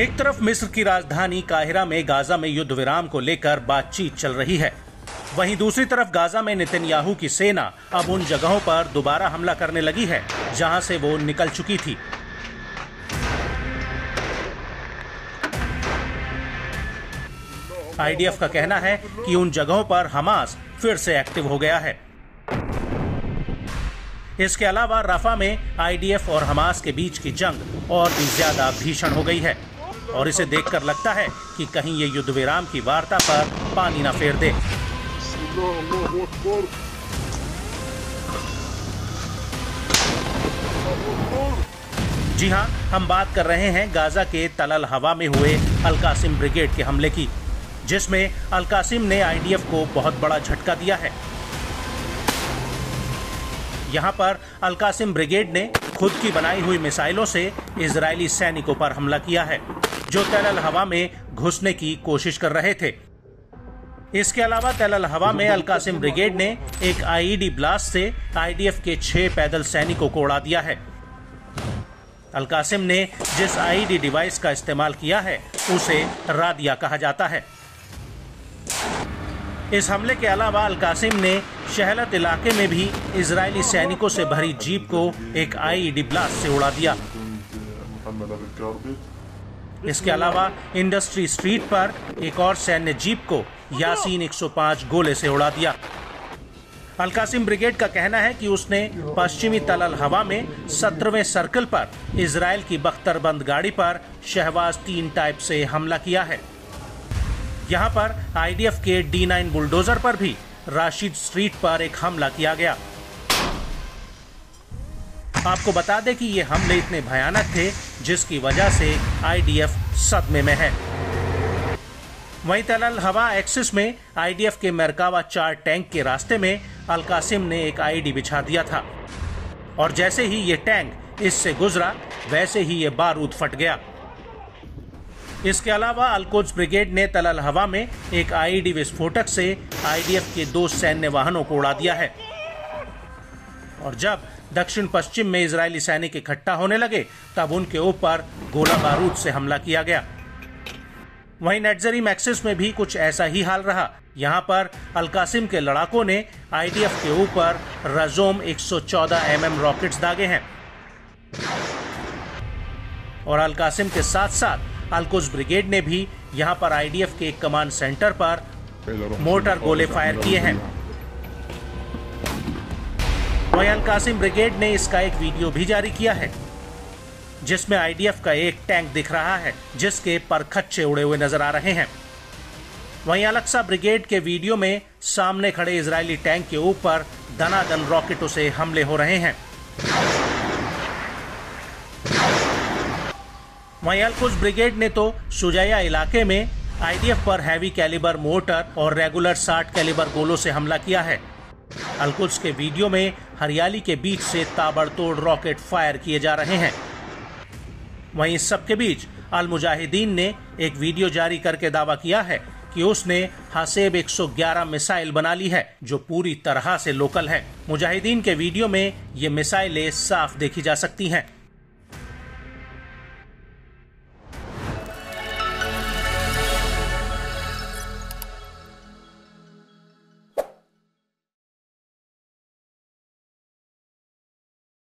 एक तरफ मिस्र की राजधानी काहिरा में गाजा में युद्ध विराम को लेकर बातचीत चल रही है, वहीं दूसरी तरफ गाजा में नेतन्याहू की सेना अब उन जगहों पर दोबारा हमला करने लगी है जहां से वो निकल चुकी थी। आईडीएफ का कहना है कि उन जगहों पर हमास फिर से एक्टिव हो गया है। इसके अलावा रफा में आईडीएफ और हमास के बीच की जंग और भी ज्यादा भीषण हो गई है और इसे देखकर लगता है कि कहीं ये युद्ध विराम की वार्ता पर पानी न फेर दे। जी हां, हम बात कर रहे हैं गाजा के तल अल हवा में हुए अल कासिम ब्रिगेड के हमले की, जिसमें अल कासिम ने आईडीएफ को बहुत बड़ा झटका दिया है। यहां पर अल कासिम ब्रिगेड ने खुद की बनाई हुई मिसाइलों से इजरायली सैनिकों पर हमला किया है जो तल अल हवा में घुसने की कोशिश कर रहे थे। इसके अलावा तल अल हवा में अल कासिम ब्रिगेड ने एक आईईडी ब्लास्ट से आईडीएफ के 6 पैदल सैनिकों को उड़ा दिया है। अल कासिम ने जिस आईईडी डिवाइस का इस्तेमाल किया है उसे रादिया कहा जाता है। इस हमले के अलावा अल कासिम ने शहलत इलाके में भी इजरायली सैनिकों से भरी जीप को एक आईईडी ब्लास्ट से उड़ा दिया। इसके अलावा इंडस्ट्री स्ट्रीट पर एक और सैन्य जीप को यासीन 105 गोले से उड़ा दिया। अल कासिम ब्रिगेड का कहना है कि उसने पश्चिमी तल अल हवा में 17वें सर्कल पर इजरायल की बख्तरबंद गाड़ी पर शहबाज 3 टाइप से हमला किया है। यहां पर आईडीएफ के D9 बुलडोजर पर भी राशिद स्ट्रीट पर एक हमला किया गया। आपको बता दें कि ये हमले इतने भयानक थे जिसकी वजह से आईडीएफ सदमे में है। वहीं तल अल हवा एक्सिस में आईडीएफ के मरकावा 4 टैंक के रास्ते में अल कासिम ने एक आईडी बिछा दिया था और जैसे ही ये टैंक इससे गुजरा वैसे ही ये बारूद फट गया। इसके अलावा अल कुद्स ब्रिगेड ने तल अल हवा में एक आईईडी विस्फोटक से आईडीएफ के 2 सैन्य वाहनों को उड़ा दिया है और जब दक्षिण पश्चिम में इजरायली सैनिक इकट्ठा होने लगे तब उनके ऊपर गोला बारूद से हमला किया गया। वहीं नेट्जरीम एक्सिस में भी कुछ ऐसा ही हाल रहा। यहां पर अल कासिम के लड़ाकों ने आईडीएफ के ऊपर रजोम 114 mm रॉकेट्स दागे हैं और अल कासिम के साथ साथ अल कुद्स ब्रिगेड ने भी यहां पर आईडीएफ के कमांड सेंटर पर मोर्टार गोले फायर किए हैं। वहीं अल कासिम ब्रिगेड ने इसका एक वीडियो भी जारी किया है जिसमें आईडीएफ का एक टैंक दिख रहा है जिसके परखच्चे उड़े हुए नजर आ रहे हैं। वहीं अल-अक्सा ब्रिगेड के वीडियो में सामने खड़े इजरायली टैंक के ऊपर दनादन रॉकेटों से हमले हो रहे हैं। वहीं अल कुद्स ब्रिगेड ने तो शुजाया इलाके में आईडीएफ पर हैवी कैलिबर मोर्टर और रेगुलर 60 कैलिबर गोलों से हमला किया है। अल कुद्स के वीडियो में हरियाली के बीच से ताबड़तोड़ रॉकेट फायर किए जा रहे हैं। वहीं इस सब के बीच अल मुजाहिदीन ने एक वीडियो जारी करके दावा किया है कि उसने हसेब 111 मिसाइल बना ली है जो पूरी तरह से लोकल है। मुजाहिदीन के वीडियो में ये मिसाइलें साफ देखी जा सकती हैं।